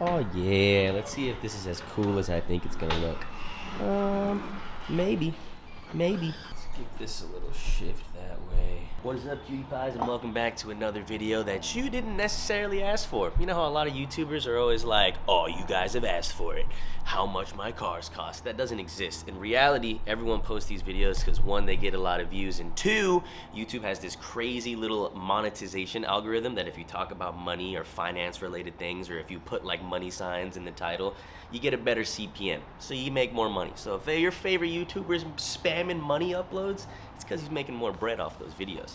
Oh yeah, let's see if this is as cool as I think it's gonna look. Maybe. Maybe. Let's give this a little shift that way. What is up, cutie pies, and welcome back to another video that you didn't necessarily ask for. You know how a lot of YouTubers are always like, oh, you guys have asked for it. How much my cars cost. That doesn't exist. In reality, everyone posts these videos because one, they get a lot of views, and two, YouTube has this crazy little monetization algorithm that if you talk about money or finance related things, or if you put like money signs in the title, you get a better CPM. So you make more money. So if your favorite YouTuber's spamming money uploads, it's because he's making more bread off those videos.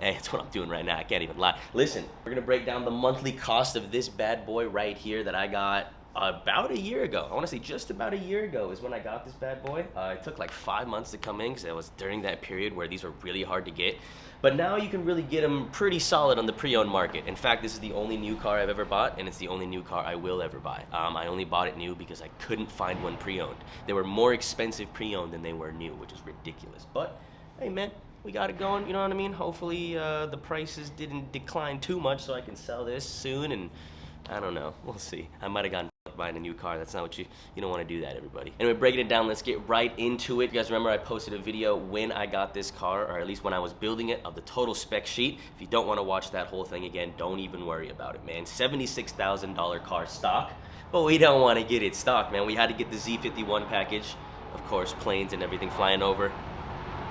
Hey, that's what I'm doing right now. I can't even lie. Listen, we're gonna break down the monthly cost of this bad boy right here that I got about a year ago. I want to say just about a year ago is when I got this bad boy. It took like 5 months to come in because it was during that period where these were really hard to get. But now you can really get them pretty solid on the pre-owned market. In fact, this is the only new car I've ever bought, and it's the only new car I will ever buy. I only bought it new because I couldn't find one pre-owned. They were more expensive pre-owned than they were new, which is ridiculous. But hey man, we got it going, you know what I mean? Hopefully the prices didn't decline too much so I can sell this soon, and I don't know, we'll see. I might have gotten buying a new car. That's not what you don't want to do that, everybody. Anyway, breaking it down, let's get right into it. You guys remember I posted a video when I got this car, or at least when I was building it, of the total spec sheet. If you don't want to watch that whole thing again, don't even worry about it, man. $76,000 car stock, but we don't want to get it stock, man. We had to get the Z51 package. Of course, planes and everything flying over.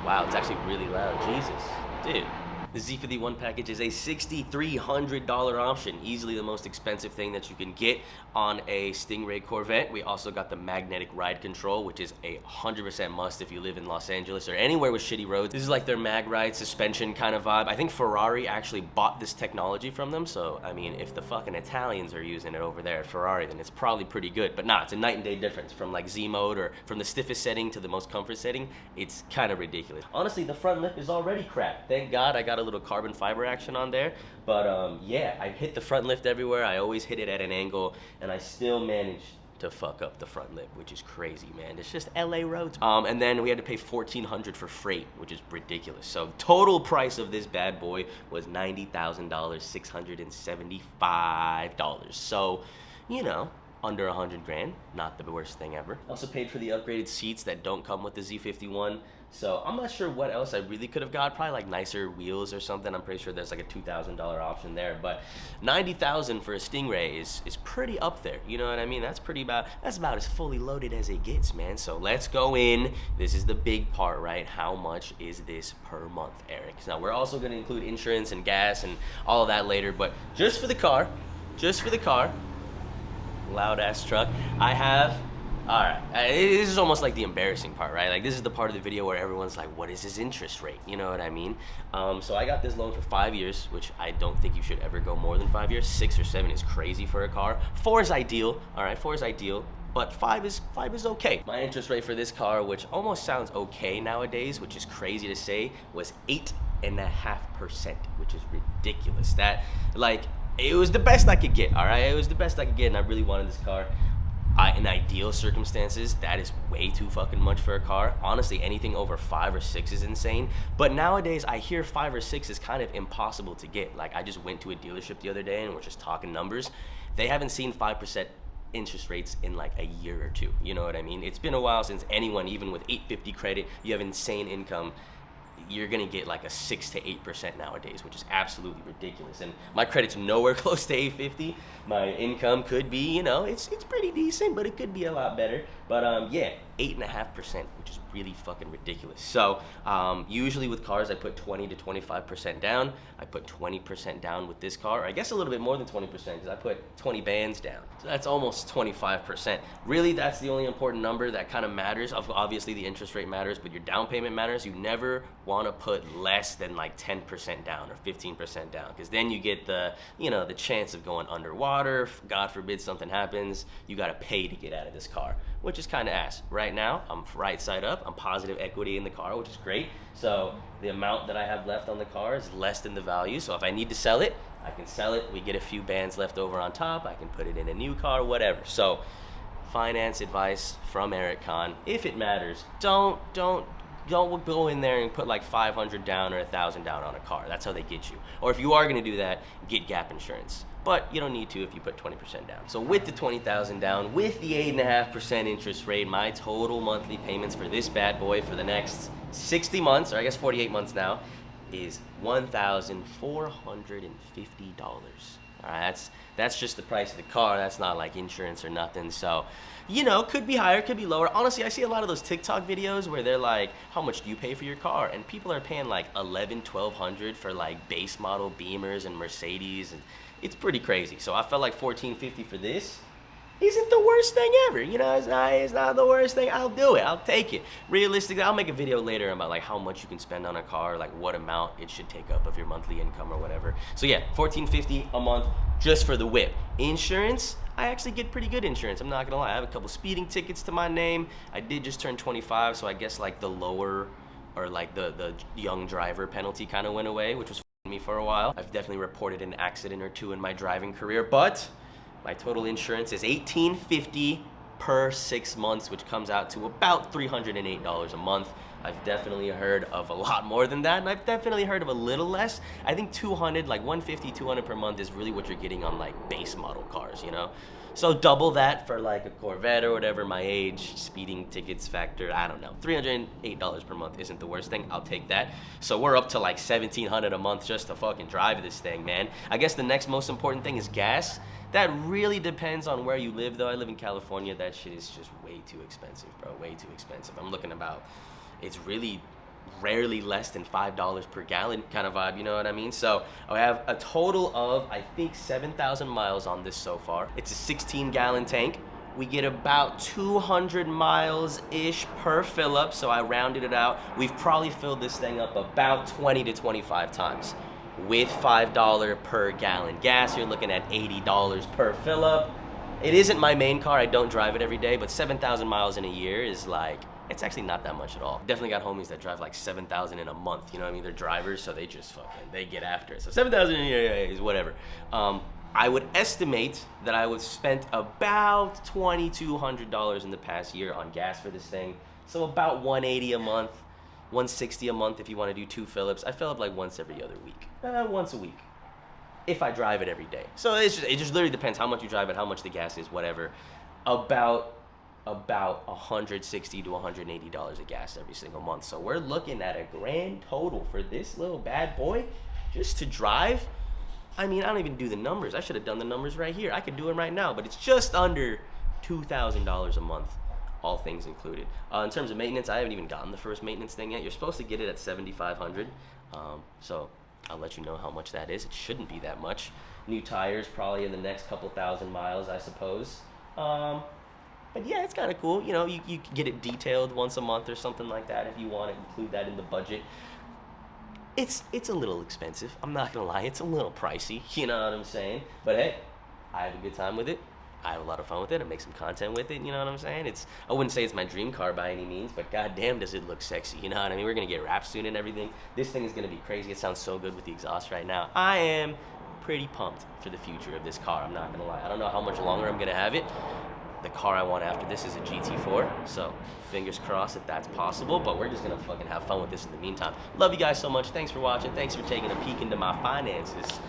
Wow, it's actually really loud. Jesus, dude. The Z51 package is a $6,300 option, easily the most expensive thing that you can get on a Stingray Corvette. We also got the magnetic ride control, which is a 100% must if you live in Los Angeles or anywhere with shitty roads. This is like their mag ride suspension kind of vibe. I think Ferrari actually bought this technology from them, so I mean, if the fucking Italians are using it over there at Ferrari, then it's probably pretty good. But nah, it's a night and day difference from like Z mode or from the stiffest setting to the most comfort setting. It's kind of ridiculous. Honestly, the front lip is already cracked. Thank God I got a little carbon fiber action on there, but yeah, I hit the front lift everywhere. I always hit it at an angle, and I still managed to fuck up the front lip, which is crazy, man. It's just LA roads. And then we had to pay $1,400 for freight, which is ridiculous. So total price of this bad boy was $90,000, $675. So, you know, under 100 grand, not the worst thing ever. Also paid for the upgraded seats that don't come with the Z51. So I'm not sure what else I really could have got. Probably like nicer wheels or something. I'm pretty sure there's like a $2,000 option there. But $90,000 for a Stingray is pretty up there. You know what I mean? That's about as fully loaded as it gets, man. So let's go in. This is the big part, right? How much is this per month, Eric? Now we're also going to include insurance and gas and all of that later. But just for the car, loud ass truck, I have. Alright, this is almost like the embarrassing part, right? Like, this is the part of the video where everyone's like, what is his interest rate? You know what I mean? So I got this loan for 5 years, which I don't think you should ever go more than 5 years. 6 or 7 is crazy for a car. 4 is ideal, alright, 4 is ideal. But 5 is okay. My interest rate for this car, which almost sounds okay nowadays, which is crazy to say, was 8.5%, which is ridiculous. That, like, it was the best I could get, alright? It was the best I could get, and I really wanted this car. In ideal circumstances, that is way too fucking much for a car. Honestly, anything over 5 or 6 is insane. But nowadays, I hear 5 or 6 is kind of impossible to get. Like, I just went to a dealership the other day and we're just talking numbers. They haven't seen 5% interest rates in like a year or two. You know what I mean? It's been a while since anyone, even with 850 credit, you have insane income, you're gonna get like a 6 to 8% nowadays, which is absolutely ridiculous. And my credit's nowhere close to 850. My income could be, you know, it's pretty decent, but it could be a lot better. But yeah, 8.5%, which is really fucking ridiculous. So usually with cars, I put 20 to 25% down. I put 20% down with this car, or I guess a little bit more than 20%, because I put 20 bands down. So that's almost 25%. Really, that's the only important number that kind of matters. Obviously, the interest rate matters, but your down payment matters. You never want to put less than like 10% down or 15% down, because then you get the, you know, the chance of going underwater. God forbid something happens, you got to pay to get out of this car, which is kind of ass. Right now, I'm right side up. I'm positive equity in the car, which is great. So the amount that I have left on the car is less than the value. So if I need to sell it, I can sell it. We get a few bands left over on top. I can put it in a new car, whatever. So finance advice from Eric Khan. If it matters, don't don't go in there and put like 500 down or 1,000 down on a car. That's how they get you. Or if you are gonna do that, get gap insurance. But you don't need to if you put 20% down. So with the 20,000 down, with the 8.5% interest rate, my total monthly payments for this bad boy for the next 60 months, or I guess 48 months now, is $1,450. All right, that's just the price of the car. That's not like insurance or nothing. So, you know, could be higher, could be lower. Honestly, I see a lot of those TikTok videos where they're like, how much do you pay for your car? And people are paying like $1,100-1,200 for like base model Beamers and Mercedes, and it's pretty crazy. So I felt like $1,450 for this isn't the worst thing ever. You know, it's not the worst thing. I'll do it. I'll take it. Realistically, I'll make a video later about like how much you can spend on a car, like what amount it should take up of your monthly income or whatever. So yeah, $1,450 a month just for the whip. Insurance, I actually get pretty good insurance. I'm not gonna lie. I have a couple speeding tickets to my name. I did just turn 25, so I guess like the lower or like the young driver penalty kind of went away, which was me for a while. I've definitely reported an accident or two in my driving career, but my total insurance is $1,850 per 6 months, which comes out to about $308 a month. I've definitely heard of a lot more than that, and I've definitely heard of a little less. I think 200, like 150, 200 per month is really what you're getting on like base model cars, you know? So double that for like a Corvette or whatever, my age, speeding tickets factor, I don't know. $308 per month isn't the worst thing, I'll take that. So we're up to like $1,700 a month just to fucking drive this thing, man. I guess the next most important thing is gas. That really depends on where you live though. I live in California, that shit is just way too expensive, bro, way too expensive. I'm looking about, it's really rarely less than $5 per gallon kind of vibe, you know what I mean? So I have a total of, I think, 7,000 miles on this so far. It's a 16-gallon tank. We get about 200 miles-ish per fill up, so I rounded it out. We've probably filled this thing up about 20 to 25 times. With $5 per gallon gas, you're looking at $80 per fill up. It isn't my main car, I don't drive it every day, but 7,000 miles in a year is like, it's actually not that much at all. Definitely got homies that drive like 7,000 in a month, you know what I mean? They're drivers, so they just fucking, they get after it. So 7,000 in a year is whatever. I would estimate that I would spent about $2,200 in the past year on gas for this thing. So about $180 a month, $160 a month if you want to do 2 fill-ups. I fill up like once every other week, once a week, if I drive it every day. So it just literally depends how much you drive it, how much the gas is, whatever. About $160 to $180 of gas every single month. So we're looking at a grand total for this little bad boy just to drive. I mean, I don't even do the numbers. I should have done the numbers right here. I could do it right now, but it's just under $2,000 a month, all things included. In terms of maintenance, I haven't even gotten the first maintenance thing yet. You're supposed to get it at $7,500. So I'll let you know how much that is. It shouldn't be that much. New tires probably in the next couple thousand miles, I suppose. But yeah, it's kind of cool. You know, you can get it detailed once a month or something like that if you want to include that in the budget. It's a little expensive. I'm not going to lie. It's a little pricey. You know what I'm saying? But hey, I have a good time with it. I have a lot of fun with it. I make some content with it. You know what I'm saying? I wouldn't say it's my dream car by any means, but goddamn does it look sexy. You know what I mean? We're going to get wrapped soon and everything. This thing is going to be crazy. It sounds so good with the exhaust right now. I am pretty pumped for the future of this car. I'm not going to lie. I don't know how much longer I'm going to have it. The car I want after this is a GT4, so fingers crossed that that's possible, but we're just gonna fucking have fun with this in the meantime. Love you guys so much. Thanks for watching. Thanks for taking a peek into my finances.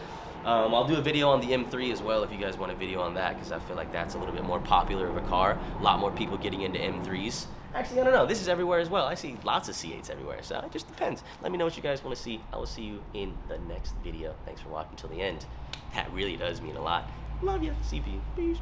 I'll do a video on the M3 as well if you guys want a video on that, because I feel like that's a little bit more popular of a car. A lot more people getting into M3s. Actually, I don't know. This is everywhere as well. I see lots of C8s everywhere, so it just depends. Let me know what you guys want to see. I will see you in the next video. Thanks for watching till the end. That really does mean a lot. Love you. CP. Peace.